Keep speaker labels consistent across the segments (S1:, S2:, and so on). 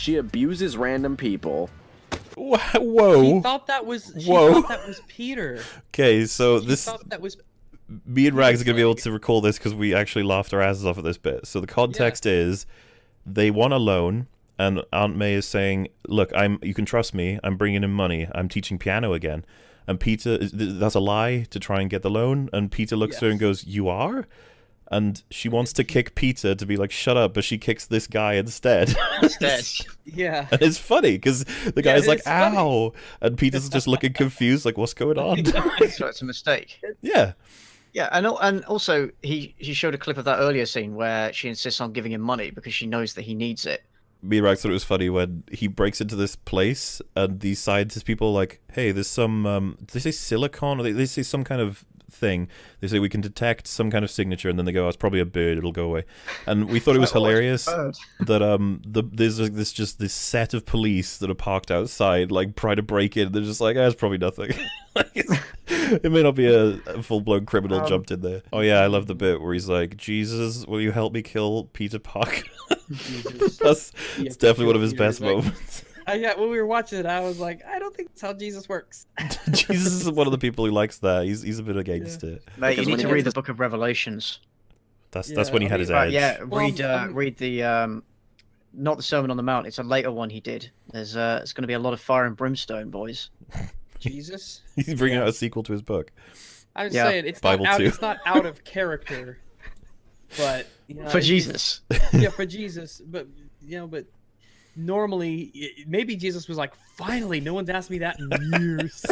S1: She abuses random people.
S2: Whoa.
S3: She thought that was Peter.
S2: Okay, so
S3: She thought that was
S2: me and Rags are going to be able to recall this because we actually laughed our asses off at this bit. So the context is they want a loan, and Aunt May is saying, look, you can trust me. I'm bringing in money. I'm teaching piano again. And Peter, that's a lie to try and get the loan. And Peter looks at her and goes, you are? And she wants to kick Peter to be like, shut up, but she kicks this guy instead.
S3: Yeah.
S2: And it's funny, because the guy's like, ow! And Peter's just looking confused, like, what's going on?
S4: So it's a mistake.
S2: Yeah.
S4: Yeah, and also, he showed a clip of that earlier scene where she insists on giving him money because she knows that he needs it.
S2: Me and Rags thought it was funny when he breaks into this place, and these scientist people are like, hey, there's some, they say silicon, or they say some kind of thing. They say we can detect some kind of signature, and then they go, oh, it's probably a bird, it'll go away. And we thought it was hilarious that there's this set of police that are parked outside, like, trying to break in. They're just like, it's probably nothing. It may not be a full-blown criminal jumped in there. Oh yeah, I love the bit where he's like, Jesus, will you help me kill Peter Parker? That's definitely one of his best moments.
S3: Yeah, when we were watching it, I was like, I don't think that's how Jesus works.
S2: Jesus is one of the people who likes that. He's a bit against it.
S4: Mate, you need to read the Book of Revelations.
S2: That's when he had his edge.
S4: Yeah, read the not the Sermon on the Mount. It's a later one he did. There's it's going to be a lot of fire and brimstone, boys.
S3: Jesus.
S2: He's bringing out a sequel to his book.
S3: I was saying it's not out of character, but
S4: for Jesus.
S3: Yeah, for Jesus, but but normally maybe Jesus was like, finally, no one's asked me that in years.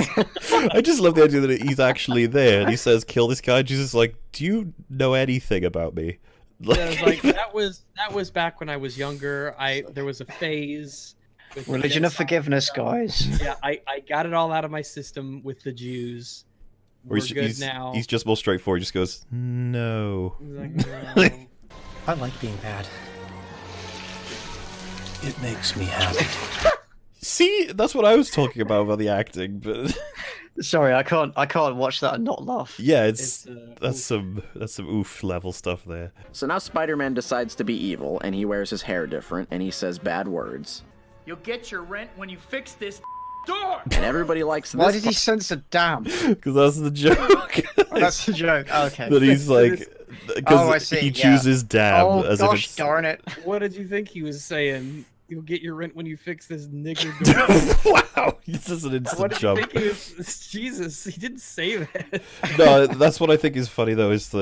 S2: I just love the idea that he's actually there and he says, kill this guy. Jesus is like, do you know anything about me?
S3: Like that was back when I was younger. There was a phase.
S4: Religion of forgiveness, guys.
S3: Yeah, I got it all out of my system with the Jews. We're good now.
S2: He's just more straightforward. He just goes, no.
S3: Like, no.
S5: I like being bad. It makes me happy.
S2: See, that's what I was talking about the acting, but
S4: sorry, I can't watch that and not laugh.
S2: Yeah, that's some oof level stuff there.
S1: So now Spider-Man decides to be evil, and he wears his hair different, and he says bad words.
S6: You'll get your rent when you fix this door!
S1: And everybody likes this.
S4: Why did he censor damn?
S2: Because that's the joke.
S4: That's the joke. Oh, okay.
S2: That he's like, because he chooses damn as if it's...
S4: darn it.
S3: What did you think he was saying? You'll get your rent when you fix this nigger door.
S2: Wow, this is an instant jump.
S3: What did you think he was? Jesus, he didn't say that.
S2: No, that's what I think is funny though. Is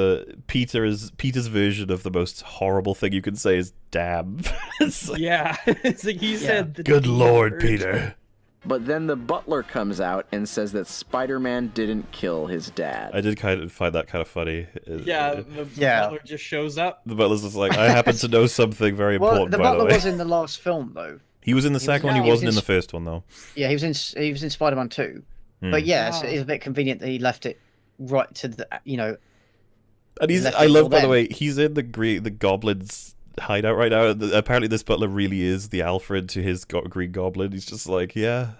S2: Peter's version of the most horrible thing you can say is damn. It's like,
S3: it's like he said. The
S2: good Lord,
S3: word.
S2: Peter.
S1: But then the butler comes out and says that Spider-Man didn't kill his dad.
S2: I did kind of find that kind of funny.
S3: Yeah, the butler just shows up.
S2: The butler's just like, I happen to know something very important.
S4: The butler was in the last film though.
S2: He was in the second one. He wasn't in the first one though.
S4: Yeah, he was in Spider-Man 2. But yeah, it's a bit convenient that he left it right to the
S2: And I love, by the way, he's in the Goblin's hideout right now. Apparently this butler really is the Alfred to his Green Goblin. He's just like, yeah,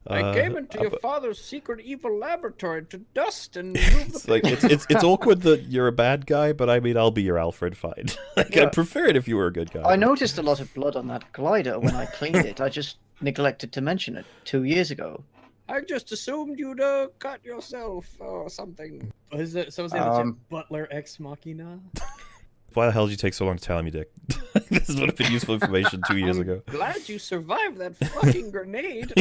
S3: I came into your father's secret evil laboratory to dust and move
S2: it's like it's awkward that you're a bad guy, but I mean, I'll be your Alfred, fine. I'd prefer it if you were a good guy.
S4: I noticed a lot of blood on that glider when I cleaned it. I just neglected to mention it 2 years ago.
S3: I just assumed you'd cut yourself or something. Is it Butler Ex Machina?
S2: Why the hell did you take so long to tell me, Dick? This would have been useful information 2 years ago.
S3: Glad you survived that fucking grenade.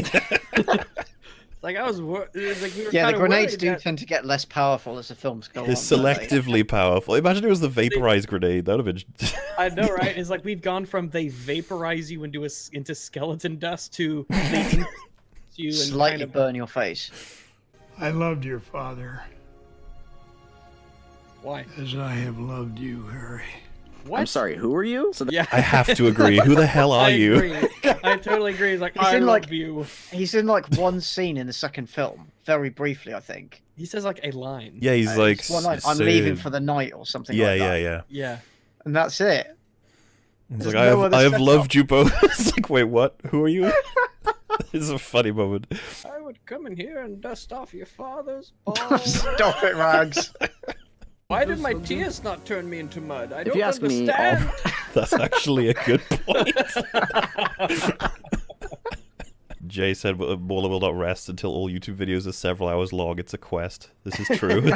S3: Like I was, it was like we were
S4: the grenades do tend to get less powerful as the films go on.
S2: They're selectively powerful. Imagine it was the vaporized grenade. That would have been.
S3: I know, right? It's like we've gone from they vaporize you into skeleton dust to they you
S4: slightly burn your face.
S7: I loved your father.
S3: Why?
S7: As I have loved you, Harry.
S1: What? I'm sorry, who are you?
S3: Yeah.
S2: I have to agree. Who the hell are you?
S3: I totally agree. He's like, I love you.
S4: He's in like one scene in the second film, very briefly, I think.
S3: He says like a line.
S2: Yeah, he's like,
S4: one line, I'm leaving for the night or something like that.
S3: Yeah.
S4: And that's it.
S2: He's like, I have loved you both. It's like, wait, what? Who are you? It's a funny moment.
S3: I would come in here and dust off your father's balls.
S4: Stop it, Rags.
S3: Why did my tears not turn me into mud? I
S1: If
S3: don't
S1: you ask me,
S3: understand.
S2: That's actually a good point. Jay said Baller will not rest until all YouTube videos are several hours long. It's a quest. This is true.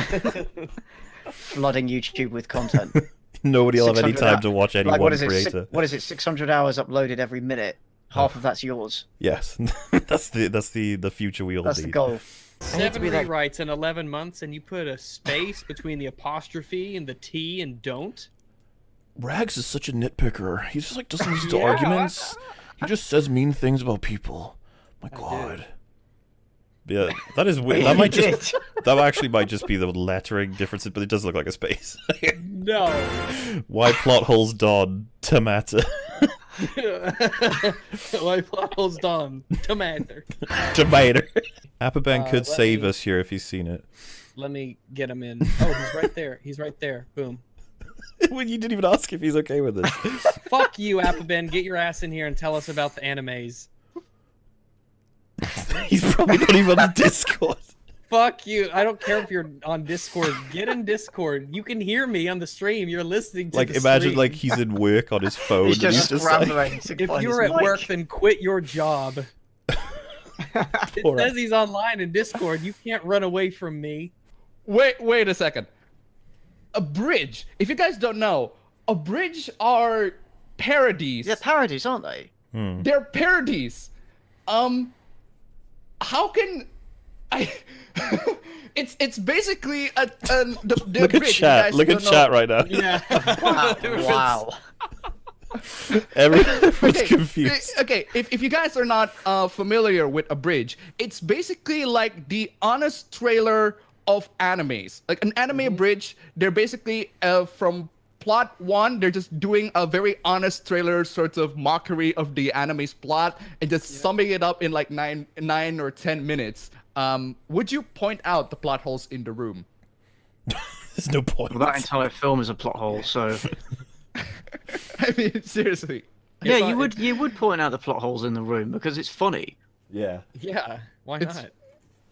S4: Flooding YouTube with content.
S2: Nobody will have any
S4: 600
S2: time to watch any
S4: Like,
S2: one
S4: what is it?
S2: creator.
S4: What is it? 600 hours uploaded every minute. Half of that's yours.
S2: Yes, that's the future we all
S4: That's
S2: need.
S4: the goal.
S3: 7
S8: be that-
S3: rewrites in 11 months, and you put a space between the apostrophe and the T and don't?
S2: Rags is such a nitpicker. He just like doesn't listen to arguments. He just says mean things about people. My God. Yeah, that is weird. That might just that actually might just be the lettering differences, but it does look like a space.
S3: No.
S2: Why plot holes Don tomato?
S3: Why plot holes Don? Tomato.
S2: Tomato. Appaban could
S3: let
S2: save
S3: me-
S2: us here if he's seen it.
S3: Let me get him in. Oh, he's right there. He's right there. Boom.
S2: Well, you didn't even ask if he's okay with this.
S3: Fuck you, Appaben. Get your ass in here and tell us about the animes.
S2: He's probably not even on Discord.
S3: Fuck you. I don't care if you're on Discord. Get in Discord. You can hear me on the stream. You're listening to
S2: Like,
S3: the
S2: imagine
S3: stream.
S2: like he's in work on his phone.
S4: He's
S2: and
S4: just
S2: like,
S4: scrambling. to
S3: If
S4: find
S3: you're
S4: his
S3: at
S4: mic.
S3: work, then quit your job. It
S2: Poor
S3: says he's online in Discord. You can't run away from me.
S9: Wait a second. A bridge. If you guys don't know, a bridge are parodies.
S4: They're parodies, aren't they?
S9: They're parodies. How can I? it's basically the
S2: Look at
S9: bridge.
S2: chat. Look at chat right now.
S3: Yeah.
S4: Wow.
S2: Everyone's confused.
S9: Okay, if you guys are not familiar with a bridge, it's basically like the honest trailer of animes. Like an anime bridge, they're basically from plot one, they're just doing a very honest trailer sort of mockery of the anime's plot and just summing it up in like 9 or 10 minutes. Would you point out the plot holes in the room?
S2: There's no point.
S4: Well, that entire film is a plot hole, so
S9: I mean, seriously.
S4: yeah, you would point out the plot holes in the room because it's funny.
S2: Yeah.
S3: Yeah. Why
S9: It's-
S3: not?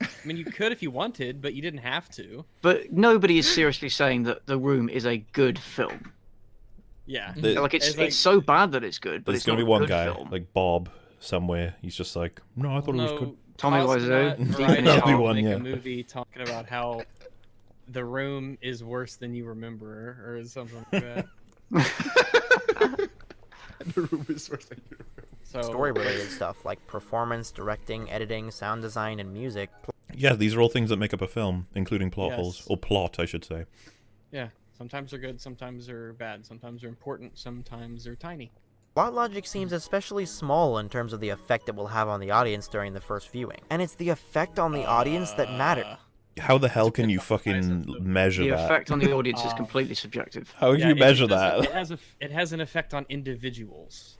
S3: I mean, you could if you wanted, but you didn't have to.
S4: But nobody is seriously saying that The Room is a good film.
S3: Yeah.
S4: Like it's
S3: It's like-
S4: it's so bad that it's good, but
S2: There's
S4: it's
S2: gonna
S4: not
S2: be
S4: a
S2: one
S4: good
S2: guy,
S4: film.
S2: like Bob, somewhere. He's just like, no, I thought it was good.
S4: Tommy Wiseau, deep in his
S2: That'll be
S4: heart.
S2: one,
S3: make
S2: yeah.
S3: a movie talking about how The Room is worse than you remember, or something like that.
S9: The room is worse than you remember.
S3: So
S8: Story-related stuff like performance, directing, editing, sound design, and music.
S2: Yeah, these are all things that make up a film, including plot
S3: Yes.
S2: holes. Or plot, I should say.
S3: Yeah. Sometimes they're good, sometimes they're bad, sometimes they're important, sometimes they're tiny.
S8: Plot logic seems especially small in terms of the effect it will have on the audience during the first viewing. And it's the effect on the audience that matters.
S2: How the hell can you fucking measure
S4: The
S2: that?
S4: effect on the audience is completely subjective.
S2: How can
S3: Yeah,
S2: you measure
S3: it does-
S2: that?
S3: It has an effect on individuals.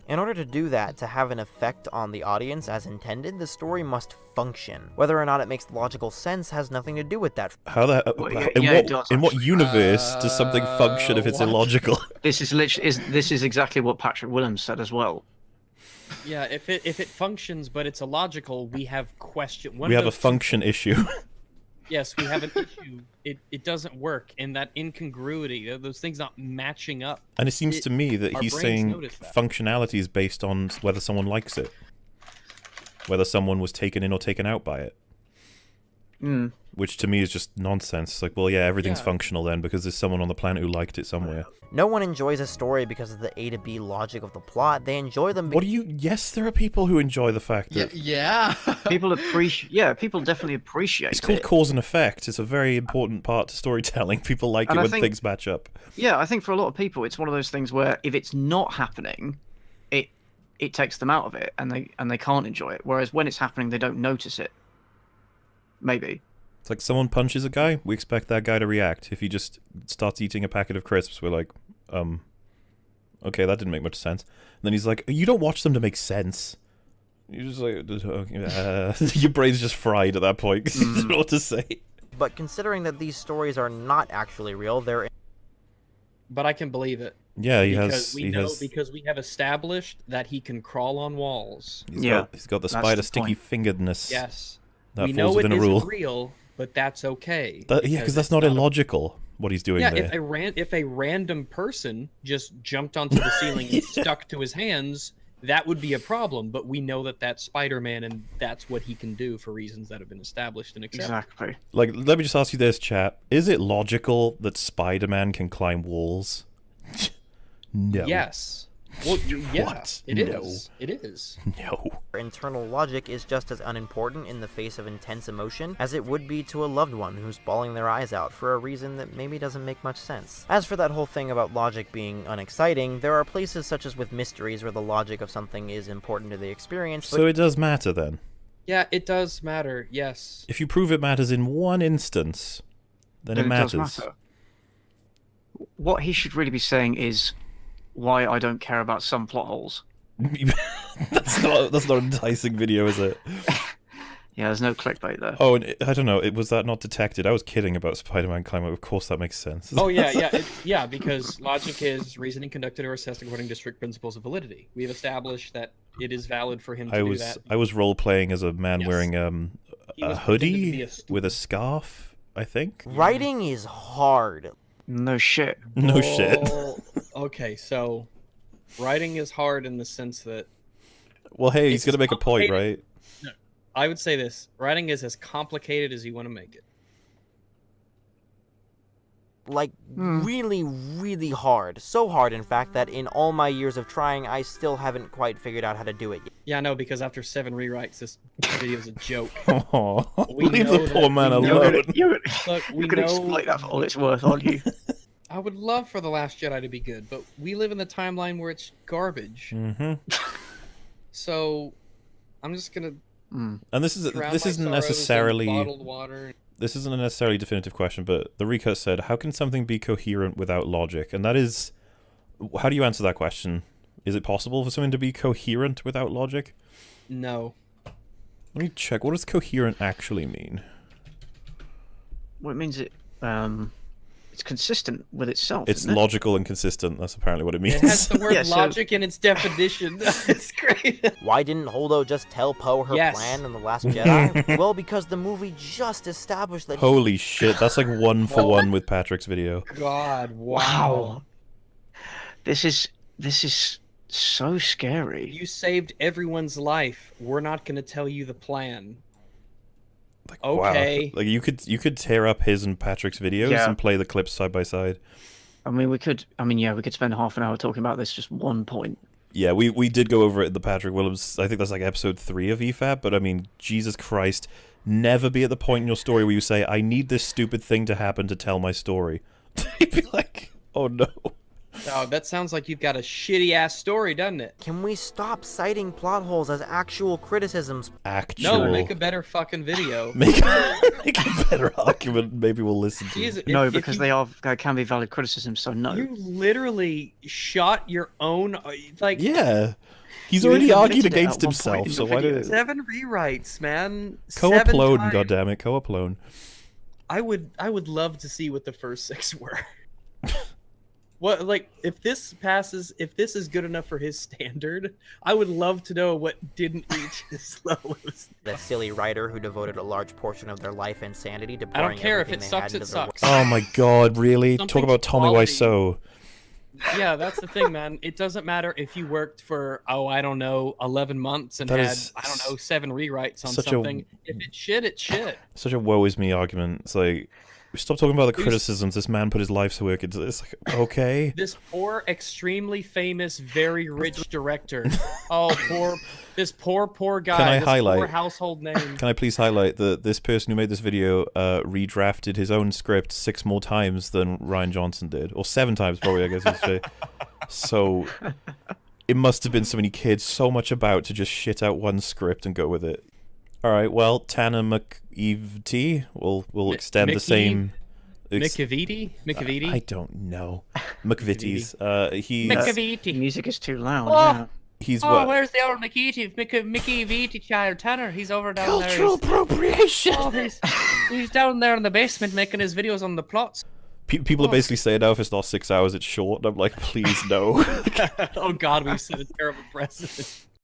S8: In order to do that, to have an effect on the audience as intended, the story must function. Whether or not it makes logical sense has nothing to do with that.
S2: How the
S4: Well, yeah,
S2: in
S4: yeah, it does,
S2: what
S4: actually.
S2: universe does something function if it's
S9: what?
S2: illogical?
S4: This is exactly what Patrick Williams said as well.
S3: Yeah, if it functions but it's illogical, we have question. One
S2: We
S3: of
S2: have a
S3: those-
S2: function issue.
S3: Yes, we have an issue. It doesn't work, and that incongruity, those things not matching up.
S2: And it seems to me that
S3: our
S2: he's
S3: brains
S2: saying
S3: notice that.
S2: functionality is based on whether someone likes it. Whether someone was taken in or taken out by it. Which to me is just nonsense. Like, well, yeah, everything's
S3: Yeah.
S2: functional then because there's someone on the planet who liked it somewhere.
S8: No one enjoys a story because of the A to B logic of the plot. They enjoy them
S2: What do you... Yes, there are people who enjoy the fact that...
S9: Yeah.
S4: People appreciate. Yeah, people definitely appreciate
S2: It's called
S4: it.
S2: cause and effect. It's a very important part to storytelling. People like
S4: And
S2: it
S4: I
S2: when
S4: think-
S2: things match up.
S4: Yeah, I think for a lot of people, it's one of those things where if it's not happening, it takes them out of it, and they can't enjoy it. Whereas when it's happening, they don't notice it. Maybe.
S2: It's like someone punches a guy, we expect that guy to react. If he just starts eating a packet of crisps, we're like, okay, that didn't make much sense. And then he's like, you don't watch them to make sense. You're just like, your brain's just fried at that point 'cause you don't know what to say.
S8: But considering that these stories are not actually real, they're
S3: But I can believe it.
S2: Yeah,
S3: Because because we have established that he can crawl on walls.
S2: He's
S4: Yeah,
S2: got, he's got the
S4: that's
S2: spider
S4: the
S2: sticky
S4: point.
S3: Yes.
S2: That
S3: we
S2: falls
S3: know it
S2: within a
S3: isn't
S2: rule.
S3: real, but that's okay.
S2: Yeah, because that's
S3: it's
S2: not
S3: a-
S2: illogical. what he's doing
S3: Yeah,
S2: there.
S3: if a random person just jumped onto the ceiling and stuck to his hands, that would be a problem. But we know that that's Spider-Man, and that's what he can do for reasons that have been established and accepted.
S4: Exactly.
S2: Like, let me just ask you this, chat. Is it logical that Spider-Man can climb walls? No.
S3: Yes. Well, yeah,
S2: What?
S3: it
S2: No.
S3: is. It is.
S2: No.
S8: Internal logic is just as unimportant in the face of intense emotion as it would be to a loved one who's bawling their eyes out for a reason that maybe doesn't make much sense. As for that whole thing about logic being unexciting, there are places such as with mysteries where the logic of something is important to the experience.
S2: So it does matter then.
S3: Yeah, it does matter. Yes.
S2: If you prove it matters in one instance, then it
S4: does
S2: matters.
S4: matter. What he should really be saying is why I don't care about some plot holes.
S2: that's not an enticing video, is it?
S4: Yeah, there's no clickbait there.
S2: Oh, and I don't know. Was that not detected? I was kidding about Spider-Man climbing. Of course, that makes sense.
S3: Oh yeah, because logic is reasoning conducted or assessed according to strict principles of validity. We've established that it is valid for him to do that.
S2: I was role playing as a man
S3: Yes.
S2: wearing
S3: He
S2: a
S3: was pretending to
S2: hoodie
S3: be a
S2: with a scarf, I think.
S8: Writing is hard.
S4: No shit.
S2: No shit.
S3: Well, okay, so writing is hard in the sense that
S2: Well, hey, he's
S3: it's
S2: gonna make a point,
S3: complicated.
S2: right?
S3: I would say this: writing is as complicated as you want to make it.
S8: Like, really, really hard. So hard, in fact, that in all my years of trying, I still haven't quite figured out how to do it yet.
S3: Yeah, I know, because after 7 rewrites, this video is a joke.
S2: Oh,
S3: We
S2: leave
S3: know
S2: the poor
S3: that-
S2: man
S3: we know
S2: alone.
S3: that- Look, we
S4: You're gonna
S3: know.
S4: exploit that for all it's worth, aren't you?
S3: I would love for The Last Jedi to be good, but we live in the timeline where it's garbage.
S2: Mm-hmm.
S3: So, I'm just gonna.
S2: And this
S3: drown my
S2: isn't
S3: sorrows in
S2: necessarily
S3: bottled water.
S2: this isn't a necessarily definitive question, but the recut said, "How can something be coherent without logic?" And that is, how do you answer that question? Is it possible for something to be coherent without logic?
S3: No.
S2: Let me check. What does coherent actually mean?
S4: Well, it means it's consistent with itself.
S2: It's
S4: isn't it?
S2: logical and consistent. That's apparently what it means.
S3: It has the word
S4: Yeah, so-
S3: logic in its definition. It's great.
S8: Why didn't Holdo just tell Poe her
S3: Yes.
S8: plan in The Last Jedi? Well, because the movie just established that
S2: Holy shit, that's like 1-for-1 with Patrick's video.
S3: God, wow.
S4: Wow. This is so scary.
S3: You saved everyone's life. We're not going to tell you the plan.
S2: Like,
S3: Okay.
S2: Wow. Like you could tear up his and Patrick's videos
S4: Yeah.
S2: and play the clips side by side.
S4: I mean, we could spend half an hour talking about this just one point.
S2: Yeah, we did go over it in the Patrick Willems. I think that's like episode 3 of EFAP. But I mean, Jesus Christ, never be at the point in your story where you say, "I need this stupid thing to happen to tell my story." You'd be like, "Oh no."
S3: Oh, that sounds like you've got a shitty ass story, doesn't it?
S8: Can we stop citing plot holes as actual criticisms?
S2: Actual.
S3: No, make a better fucking video.
S2: make a better argument. Maybe we'll listen to.
S3: Jeez,
S4: No,
S3: if
S4: because they can be valid criticisms. So no.
S3: You literally shot your own, like,
S2: Yeah, he's
S4: You
S2: already
S4: even
S2: argued
S4: admitted it
S2: against
S4: at one point
S2: himself.
S4: in
S2: So
S4: the
S2: why
S4: video.
S2: did
S3: 7 rewrites, man. 7
S2: co-upload?
S3: times.
S2: Goddammit, co-upload.
S3: I would love to see what the first 6 were. What, like, if this is good enough for his standard, I would love to know what didn't reach his level.
S8: That silly writer who devoted a large portion of their life and sanity to
S3: I don't
S8: pouring
S3: care if
S8: everything
S3: it
S8: they had
S3: sucks,
S8: into
S3: it
S8: their work.
S3: sucks.
S2: Oh my God, really? Talk
S3: Something's
S2: about Tommy
S3: quality.
S2: Wiseau.
S3: Yeah, that's the thing, man. It doesn't matter if you worked for, I don't know, 11 months and
S2: That
S3: had,
S2: is
S3: 7 rewrites on
S2: such a-
S3: something. If it's shit, it's shit.
S2: Such a woe is me argument. It's like, stop talking about the
S3: Who's-
S2: criticisms. This man put his life to work. It's like, okay.
S3: This poor, extremely famous, very rich director. This poor guy.
S2: Can I
S3: this
S2: highlight-
S3: poor household name.
S2: Can I please highlight that this person who made this video redrafted his own script 6 more times than Ryan Johnson did, or 7 times probably, I guess you'd say. So it must have been so many kids so much about to just shit out one script and go with it. All right, well, Tana McEvT will extend the same.
S3: McAvity?
S2: I don't know. McVitie's. He's
S3: McAvity.
S4: Music is too loud.
S3: Oh.
S4: Yeah.
S2: he's
S3: Oh,
S2: what?
S3: where's the old Mickey Viti child Tanner? He's over down
S2: Cultural
S3: there.
S2: appropriation.
S3: Oh, he's down there in the basement making his videos on the plots.
S2: People are basically saying now if it's not 6 hours, it's short. And I'm like, please no.
S3: Oh God, we've set a terrible precedent.